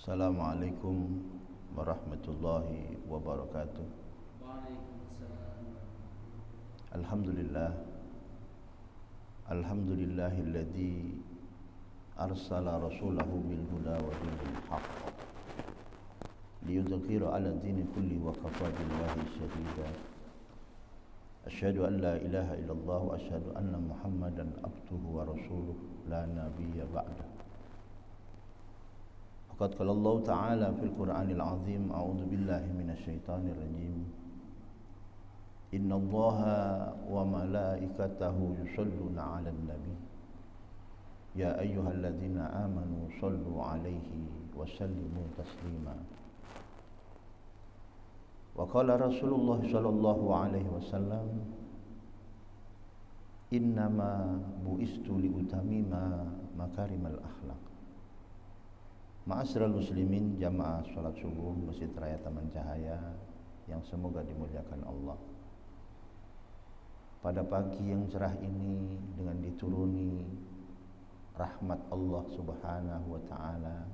Assalamualaikum warahmatullahi wabarakatuh. Waalaikumsalam. Alhamdulillah. Alhamdulillahilladzi arsala rasulahu bil huda wa dinil haqq liyudhhira 'ala dini kulli wa kafa billahi shahida. Asyhadu an la ilaha illallah wa asyhadu anna Muhammadan abduhu wa rasuluh la nabiyya ba'da. Faqad qala Allah Ta'ala fil Qur'anil 'azim, a'udzu billahi minasy syaithanir rajim. Innallaha wa malaikatahu yusholluna 'alan nabi. Ya ayyuhalladzina amanu shallu 'alaihi wa sallimu taslima. Wa qala Rasulullah sallallahu alaihi wasallam, innama bu'istu liutamima makarimal akhlaq. Ma'asyiral muslimin, jamaah salat subuh Masjid Raya Taman Cahaya yang semoga dimuliakan Allah. Pada pagi yang cerah ini, dengan dituruni rahmat Allah Subhanahu wa taala,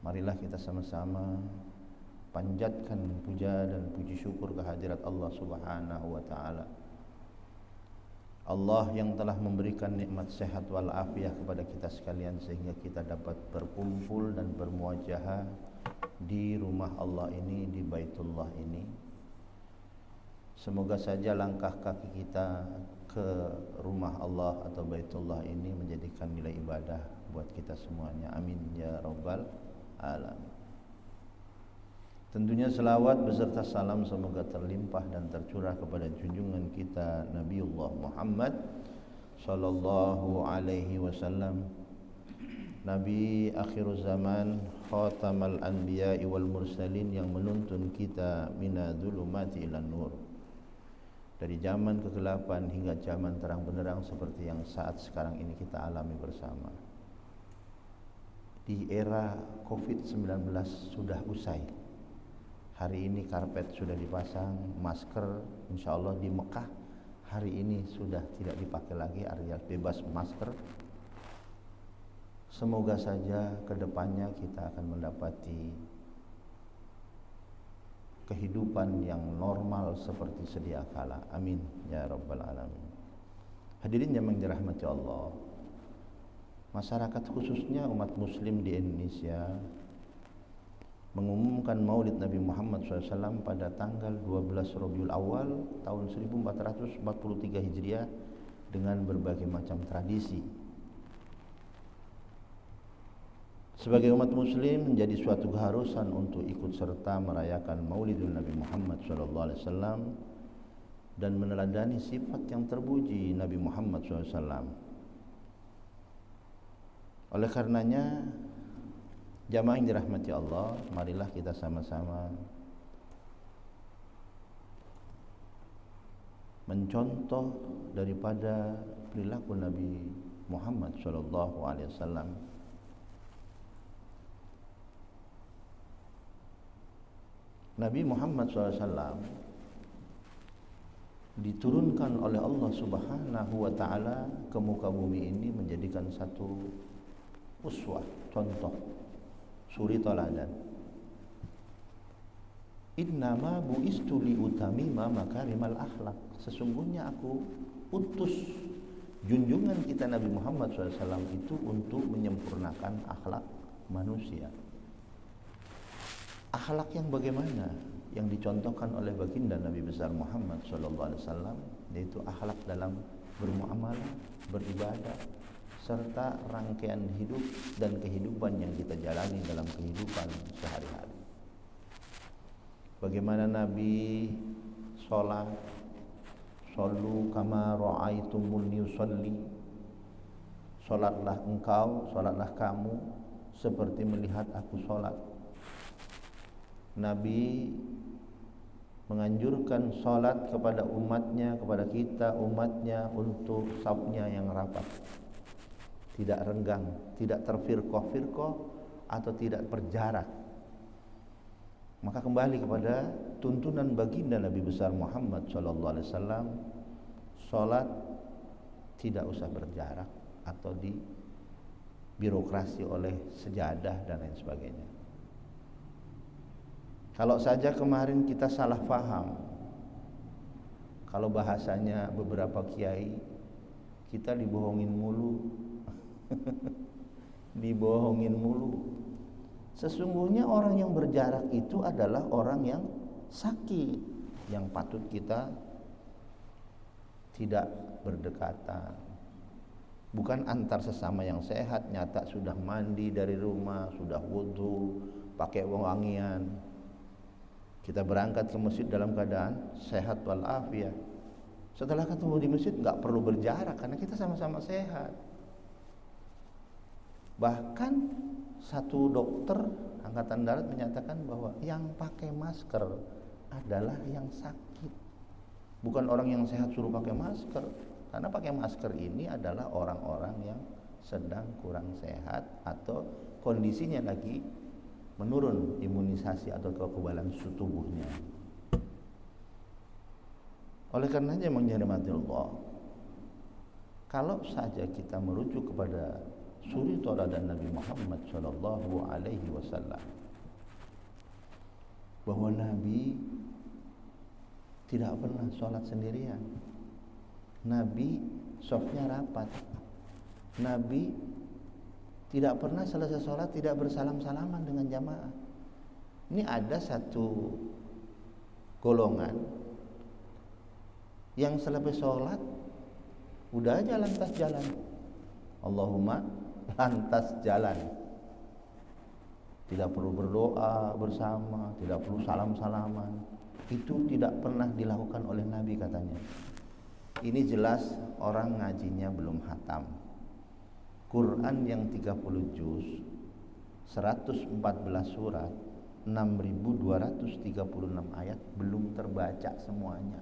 marilah kita sama-sama panjatkan puja dan puji syukur kehadirat Allah Subhanahu wa taala. Allah yang telah memberikan nikmat sehat wal afiah kepada kita sekalian, sehingga kita dapat berkumpul dan bermuajahah di rumah Allah ini, di Baitullah ini. Semoga saja langkah kaki kita ke rumah Allah atau Baitullah ini menjadikan nilai ibadah buat kita semuanya. Amin ya rabbal alamin. Tentunya selawat beserta salam semoga terlimpah dan tercurah kepada junjungan kita Nabiullah Muhammad sallallahu alaihi wasallam, Nabi akhir zaman, khatamal anbiya'i wal mursalin, yang menuntun kita minadzulumati ilan nur, dari zaman kegelapan hingga zaman terang benderang seperti yang saat sekarang ini kita alami bersama. Di era COVID-19 sudah usai. Hari ini karpet sudah dipasang, masker insya Allah di Mekah hari ini sudah tidak dipakai lagi, alias bebas masker. Semoga saja kedepannya kita akan mendapati kehidupan yang normal seperti sedia kala. Amin ya rabbal alamin. Hadirin yang dirahmati Allah, masyarakat khususnya umat muslim di Indonesia mengumumkan Maulid Nabi Muhammad SAW pada tanggal 12 Rabiul Awal tahun 1443 Hijriah dengan berbagai macam tradisi. Sebagai umat muslim menjadi suatu keharusan untuk ikut serta merayakan Maulidul Nabi Muhammad SAW dan meneladani sifat yang terpuji Nabi Muhammad SAW. Oleh karenanya, jamaah yang dirahmati Allah, marilah kita sama-sama mencontoh daripada perilaku Nabi Muhammad SAW. Nabi Muhammad SAW diturunkan oleh Allah Subhanahu wa taala ke muka bumi ini menjadikan satu uswah, contoh, suri toladan. Innama bu'istu liutamima makarimal akhlak. Sesungguhnya aku utus junjungan kita Nabi Muhammad SAW itu untuk menyempurnakan akhlak manusia. Akhlak yang bagaimana? Yang dicontohkan oleh baginda Nabi besar Muhammad SAW, yaitu akhlak dalam bermuamalah, beribadah, serta rangkaian hidup dan kehidupan yang kita jalani dalam kehidupan sehari-hari. Bagaimana Nabi sholat, shollu kama ra'aitumuni usolli, sholatlah engkau, sholatlah kamu seperti melihat aku sholat. Nabi menganjurkan sholat kepada umatnya, kepada kita umatnya, untuk safnya yang rapat, tidak renggang, tidak terfirqah-firqah atau tidak berjarak. Maka kembali kepada tuntunan baginda Nabi besar Muhammad SAW, sholat tidak usah berjarak atau birokrasi oleh sejadah dan lain sebagainya. Kalau saja kemarin kita salah paham, kalau bahasanya beberapa kiai, kita dibohongin mulu. Dibohongin mulu. Sesungguhnya orang yang berjarak itu adalah orang yang sakit, yang patut kita tidak berdekatan. Bukan antar sesama yang sehat, nyata sudah mandi dari rumah, sudah wudu, pakai wangian. Kita berangkat ke masjid dalam keadaan sehat walafiat. Setelah ketemu di masjid nggak perlu berjarak karena kita sama-sama sehat. Bahkan satu dokter angkatan darat menyatakan bahwa yang pakai masker adalah yang sakit, bukan orang yang sehat suruh pakai masker. Karena pakai masker ini adalah orang-orang yang sedang kurang sehat atau kondisinya lagi menurun imunisasi atau kekebalan tubuhnya. Oleh karenanya menghormati Allah, kalau saja kita merujuk kepada suri tauladan Nabi Muhammad sallallahu alaihi wasallam, bahwa Nabi tidak pernah sholat sendirian. Nabi safnya rapat. Nabi tidak pernah selesai sholat tidak bersalam-salaman dengan jamaah. Ini ada satu golongan yang selesai sholat udah aja lantas jalan. Allahumma lantas jalan. Tidak perlu berdoa bersama, tidak perlu salam-salaman. Itu tidak pernah dilakukan oleh Nabi katanya. Ini jelas orang ngajinya belum hatam. Quran yang 30 juz, 114 surat, 6.236 ayat belum terbaca semuanya.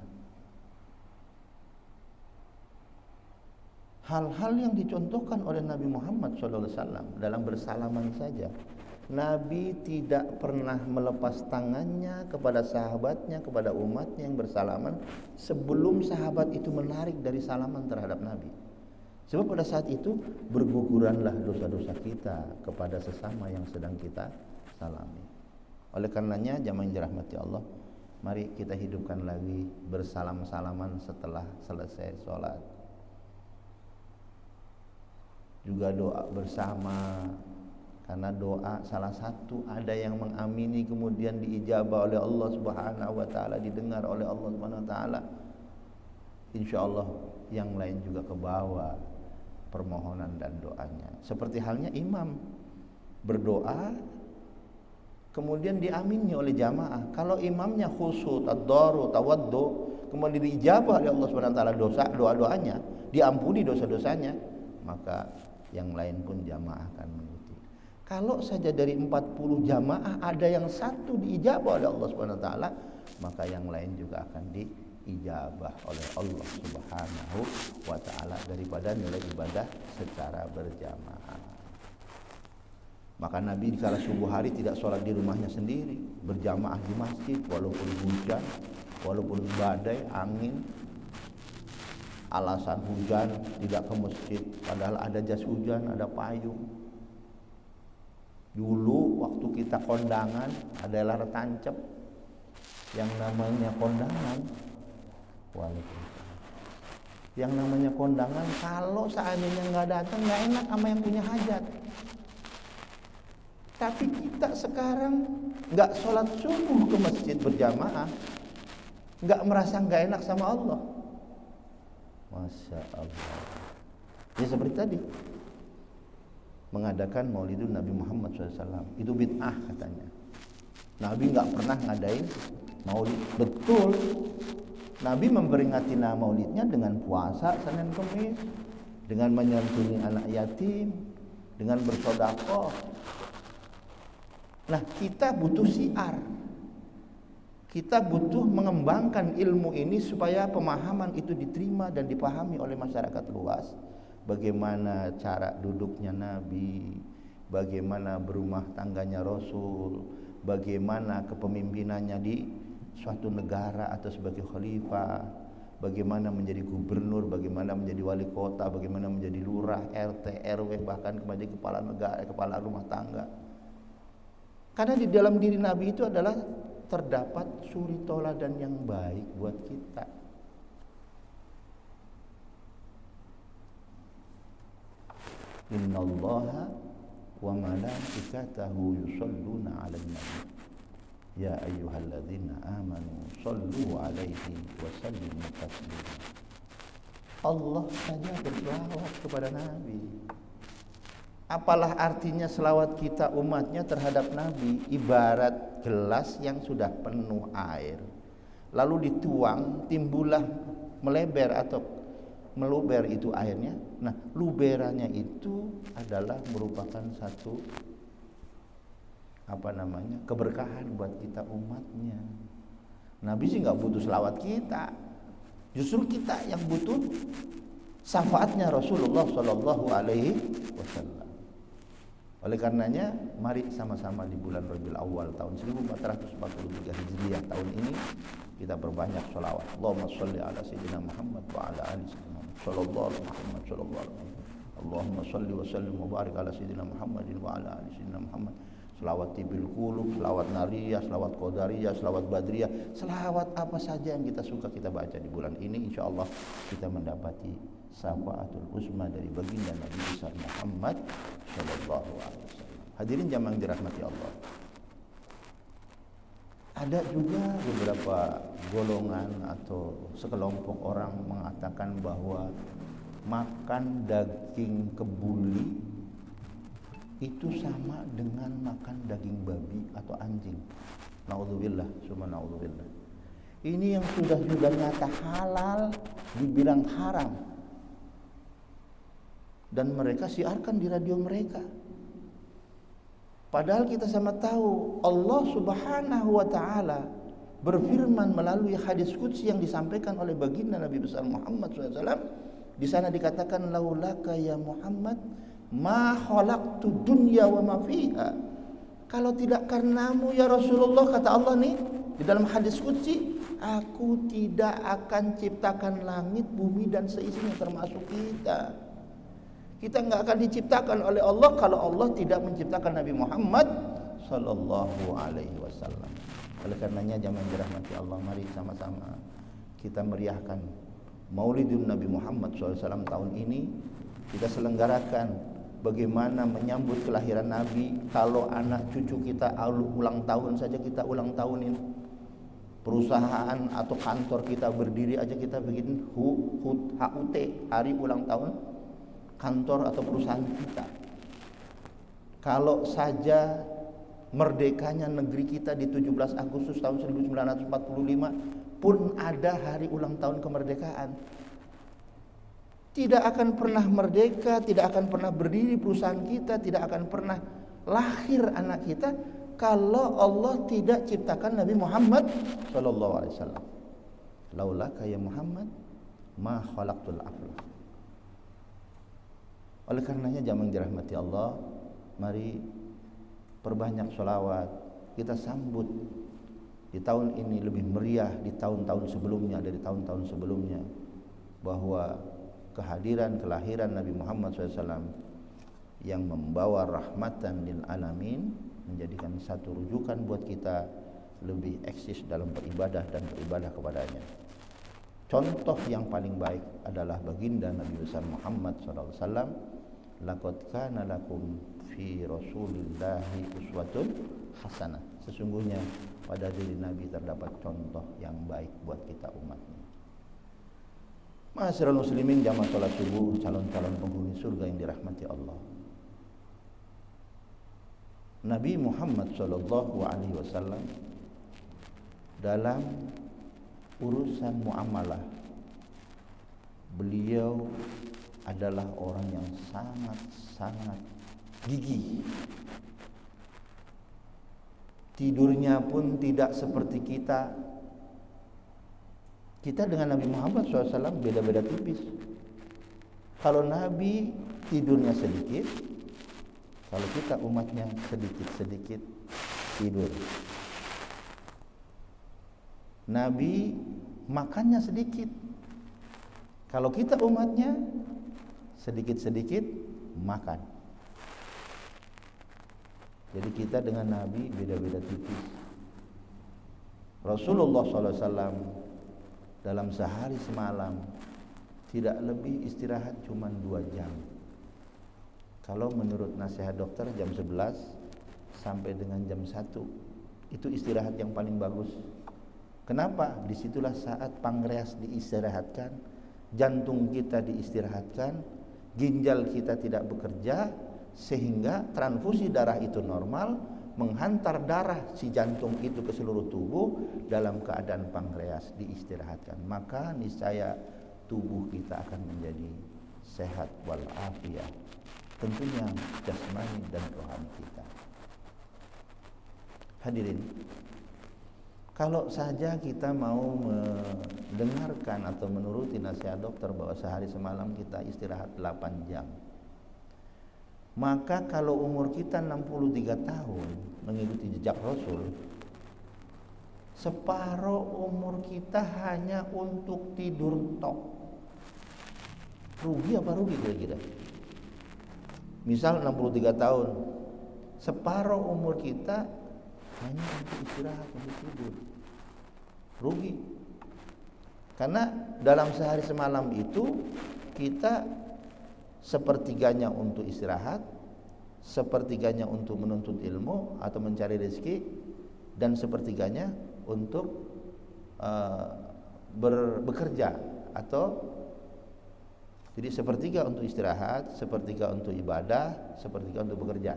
Hal-hal yang dicontohkan oleh Nabi Muhammad SAW dalam bersalaman saja, Nabi tidak pernah melepas tangannya kepada sahabatnya, kepada umatnya yang bersalaman sebelum sahabat itu menarik dari salaman terhadap Nabi. Sebab pada saat itu berguguranlah dosa-dosa kita kepada sesama yang sedang kita salami. Oleh karenanya jamaah yang dirahmati Allah, mari kita hidupkan lagi bersalam-salaman setelah selesai sholat. Juga doa bersama, karena doa salah satu ada yang mengamini kemudian diijabah oleh Allah Subhanahu wa taala, didengar oleh Allah Subhanahu wa taala. Insyaallah yang lain juga ke bawah permohonan dan doanya. Seperti halnya imam berdoa kemudian diamini oleh jamaah. Kalau imamnya khusyuk, tadaru, tawaddu, kemudian diijabah oleh Allah Subhanahu wa taala doa-doanya, diampuni dosa-dosanya, maka yang lain pun jamaah akan mengikuti. Kalau saja dari 40 jamaah ada yang satu diijabah oleh Allah Subhanahu wa taala, maka yang lain juga akan diijabah oleh Allah Subhanahu wa taala daripada nilai ibadah secara berjamaah. Maka Nabi kala subuh hari tidak sholat di rumahnya sendiri, berjamaah di masjid walaupun hujan, walaupun badai, angin. Alasan hujan tidak ke masjid, padahal ada jas hujan, ada payung. Dulu waktu kita kondangan adalah retancep, yang namanya kondangan. Waalaikumsalam. Yang namanya kondangan kalau seandainya nggak datang nggak enak sama yang punya hajat. Tapi kita sekarang nggak sholat subuh ke masjid berjamaah, nggak merasa nggak enak sama Allah. Masya Allah. Ya seperti tadi, mengadakan maulidun Nabi Muhammad SAW itu bid'ah katanya. Nabi nggak pernah ngadain maulid. Betul, Nabi memperingati maulidnya dengan puasa Senin Kemis, dengan menyantuni anak yatim, dengan bersedekah. Nah, kita butuh syiar. Kita butuh mengembangkan ilmu ini supaya pemahaman itu diterima dan dipahami oleh masyarakat luas. Bagaimana cara duduknya Nabi, bagaimana berumah tangganya Rasul, bagaimana kepemimpinannya di suatu negara atau sebagai khalifah, bagaimana menjadi gubernur, bagaimana menjadi wali kota, bagaimana menjadi lurah, RT, RW, bahkan menjadi kepala negara, kepala rumah tangga. Karena di dalam diri Nabi itu adalah terdapat suri toladan yang baik buat kita. Innallaha wa malaikatahu yusholluna 'alan nabi ya ayyuhalladzina amanu shallu 'alaihi wa sallimu taslima. Allah saja berselawat kepada Nabi. Apalah artinya selawat kita umatnya terhadap Nabi? Ibarat gelas yang sudah penuh air, lalu dituang, timbullah melebar atau meluber itu airnya. Nah, luberannya itu adalah merupakan satu keberkahan buat kita umatnya. Nabi sih nggak butuh selawat kita, justru kita yang butuh syafaatnya Rasulullah Shallallahu Alaihi Wasallam. Oleh karenanya, mari sama-sama di bulan Rabiul Awal tahun 1443 Hijriah tahun ini kita berbanyak sholawat. Allahumma sholli ala sayyidina Muhammad wa ala ali sayyidina Muhammad sallallahu alaihi Muhammad sallallahu alaihi. Allahumma sholli wa sallim wa barik ala sayyidina Muhammadin wa ala ali sayyidina Muhammad. Selawat tibil qulub, selawat nariyah, selawat qadariyah, selawat badriyah, selawat apa saja yang kita suka kita baca di bulan ini, insyaallah kita mendapati syafaatul uzma dari baginda Nabi besar Muhammad sallallahu alaihi wasallam. Hadirin jamaah yang dirahmati Allah. Ada juga beberapa golongan atau sekelompok orang mengatakan bahwa makan daging kebuli itu sama dengan makan daging babi atau anjing. Naudzubillah, summa naudzubillah. Ini yang sudah nyata halal dibilang haram. Dan mereka siarkan di radio mereka. Padahal kita sama tahu Allah Subhanahu wa taala berfirman melalui hadis qudsi yang disampaikan oleh baginda Nabi besar Muhammad SAW. Di sana dikatakan laulaka ya Muhammad ma khalaqtu dunya wa ma fiha. Kalau tidak karenamu ya Rasulullah, kata Allah nih di dalam hadis qudsi, aku tidak akan ciptakan langit, bumi dan seisinya termasuk kita. Kita nggak akan diciptakan oleh Allah kalau Allah tidak menciptakan Nabi Muhammad sallallahu alaihi wasallam. Oleh karenanya jamaah dirahmati Allah, mari sama-sama kita meriahkan Maulidun Nabi Muhammad SAW tahun ini. Kita selenggarakan bagaimana menyambut kelahiran Nabi. Kalau anak cucu kita ulang tahun saja kita ulang tahunin. Perusahaan atau kantor kita berdiri aja kita bikin HUT, hari ulang tahun kantor atau perusahaan kita. Kalau saja merdekanya negeri kita di 17 Agustus tahun 1945 pun ada hari ulang tahun kemerdekaan, tidak akan pernah merdeka, tidak akan pernah berdiri perusahaan kita, tidak akan pernah lahir anak kita kalau Allah tidak ciptakan Nabi Muhammad sallallahu alaihi wasallam. Laulaka ya Muhammad ma khalaqtul aflaq. Oleh karenanya jamaah dirahmati Allah, mari perbanyak sholawat. Kita sambut di tahun ini lebih meriah di tahun-tahun sebelumnya, dari tahun-tahun sebelumnya, bahwa kelahiran Nabi Muhammad SAW yang membawa rahmatan lil alamin menjadikan satu rujukan buat kita lebih eksis dalam beribadah dan beribadah kepadanya. Contoh yang paling baik adalah baginda Nabi besar Muhammad SAW. Laqad kana lakum fi Rasulillahi uswatun hasanah. Sesungguhnya pada diri Nabi terdapat contoh yang baik buat kita umatnya. Ma'asyiral muslimin jamaah salat subuh, calon-calon penghuni surga yang dirahmati Allah. Nabi Muhammad sallallahu alaihi wasallam dalam urusan muamalah, beliau adalah orang yang sangat-sangat gigih. Tidurnya pun tidak seperti kita. Kita dengan Nabi Muhammad SAW beda-beda tipis. Kalau Nabi tidurnya sedikit, kalau kita umatnya sedikit-sedikit tidur. Nabi makannya sedikit, Kalau kita umatnya, sedikit-sedikit makan. Jadi kita dengan Nabi beda-beda tipis. Rasulullah SAW dalam sehari semalam tidak lebih istirahat cuma 2 jam. Kalau menurut nasihat dokter jam 11 sampai dengan jam 1 itu istirahat yang paling bagus. Kenapa? Disitulah saat pankreas diistirahatkan, jantung kita diistirahatkan, ginjal kita tidak bekerja, sehingga transfusi darah itu normal, menghantar darah si jantung itu ke seluruh tubuh dalam keadaan pankreas diistirahatkan. Maka niscaya tubuh kita akan menjadi sehat walafiat. Tentunya jasmani dan rohani kita. Hadirin, kalau saja kita mau mendengarkan atau menuruti nasihat dokter bahwa sehari semalam kita istirahat 8 jam, maka kalau umur kita 63 tahun mengikuti jejak Rasul, separuh umur kita hanya untuk tidur tok. Rugi apa rugi kira-kira? Misal 63 tahun, separuh umur kita hanya untuk istirahat, untuk tidur. Rugi. Karena dalam sehari semalam itu kita sepertiganya untuk istirahat, sepertiganya untuk menuntut ilmu atau mencari rezeki, dan sepertiganya untuk bekerja atau jadi sepertiga untuk istirahat, sepertiga untuk ibadah, sepertiga untuk bekerja.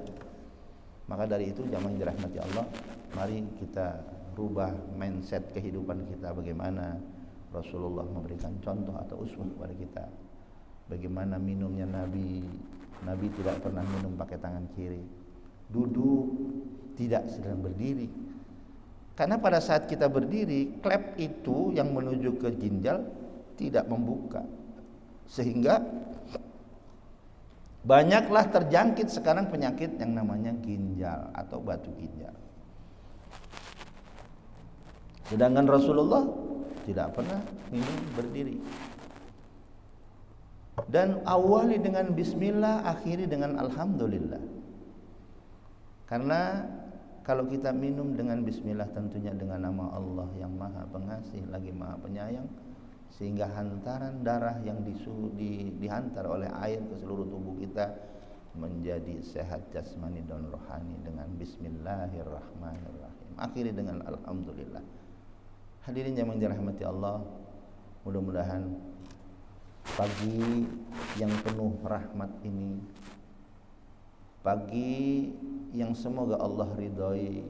Maka dari itu jamaah yang dirahmati Allah, mari kita rubah mindset kehidupan kita. Bagaimana Rasulullah memberikan contoh atau uswah kepada kita. Bagaimana minumnya Nabi. Nabi tidak pernah minum pakai tangan kiri. Duduk, tidak sedang berdiri. Karena pada saat kita berdiri, klep itu yang menuju ke ginjal tidak membuka. Sehingga banyaklah terjangkit sekarang penyakit yang namanya ginjal atau batu ginjal. Sedangkan Rasulullah tidak pernah minum berdiri. Dan awali dengan bismillah, akhiri dengan alhamdulillah. Karena kalau kita minum dengan bismillah tentunya dengan nama Allah yang Maha Pengasih lagi Maha Penyayang, sehingga hantaran darah yang dihantar oleh air ke seluruh tubuh kita menjadi sehat jasmani dan rohani dengan bismillahirrahmanirrahim. Akhiri dengan alhamdulillah. Hadirin yang dirahmati Allah, mudah-mudahan pagi yang penuh rahmat ini, pagi yang semoga Allah ridhoi,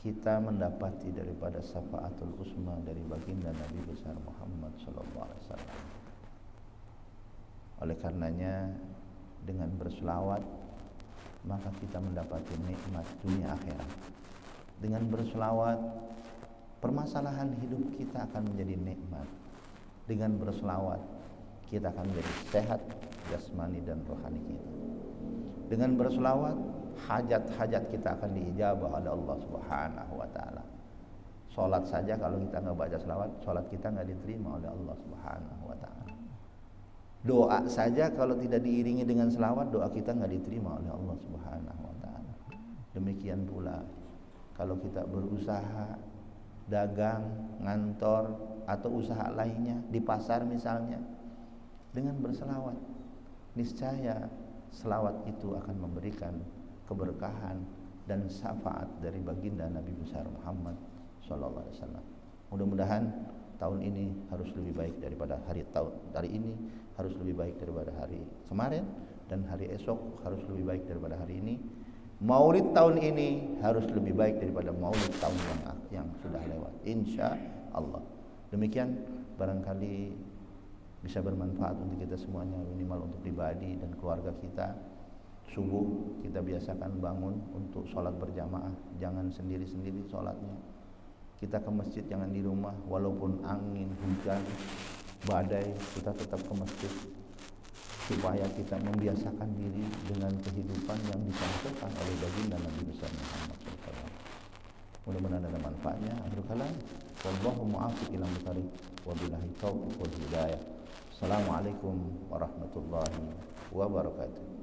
kita mendapati daripada syafaatul uzma dari baginda Nabi besar Muhammad sallallahu alaihi wasallam. Oleh karenanya dengan berselawat maka kita mendapati nikmat dunia akhirat. Dengan berselawat permasalahan hidup kita akan menjadi nikmat. Dengan berselawat kita akan menjadi sehat jasmani dan rohani kita. Dengan berselawat hajat-hajat kita akan diijabah oleh Allah Subhanahu wa taala. Salat saja kalau kita enggak baca selawat, salat kita enggak diterima oleh Allah Subhanahu wa taala. Doa saja kalau tidak diiringi dengan selawat, doa kita enggak diterima oleh Allah Subhanahu wa taala. Demikian pula kalau kita berusaha, dagang, ngantor atau usaha lainnya di pasar misalnya, dengan berselawat, niscaya selawat itu akan memberikan keberkahan dan syafaat dari baginda Nabi besar Muhammad sallallahu alaihi wasallam. Mudah-mudahan tahun ini harus lebih baik daripada hari ini, harus lebih baik daripada hari kemarin, dan hari esok harus lebih baik daripada hari ini. Maulid tahun ini harus lebih baik daripada maulid tahun yang sudah lewat, insya Allah. Demikian barangkali bisa bermanfaat untuk kita semuanya, minimal untuk pribadi dan keluarga kita. Subuh kita biasakan bangun untuk sholat berjamaah, jangan sendiri-sendiri sholatnya. Kita ke masjid jangan di rumah, walaupun angin, hujan, badai, kita tetap ke masjid, supaya kita membiasakan diri dengan kehidupan yang disampaikan oleh baginda Nabi besar Muhammad SAW. Mudah-mudahan ada manfaatnya. Akhirul kalam. Wallahu muwaffiq ila thariq wabillahi taufiq wal hidayah. Assalamualaikum warahmatullahi wabarakatuh.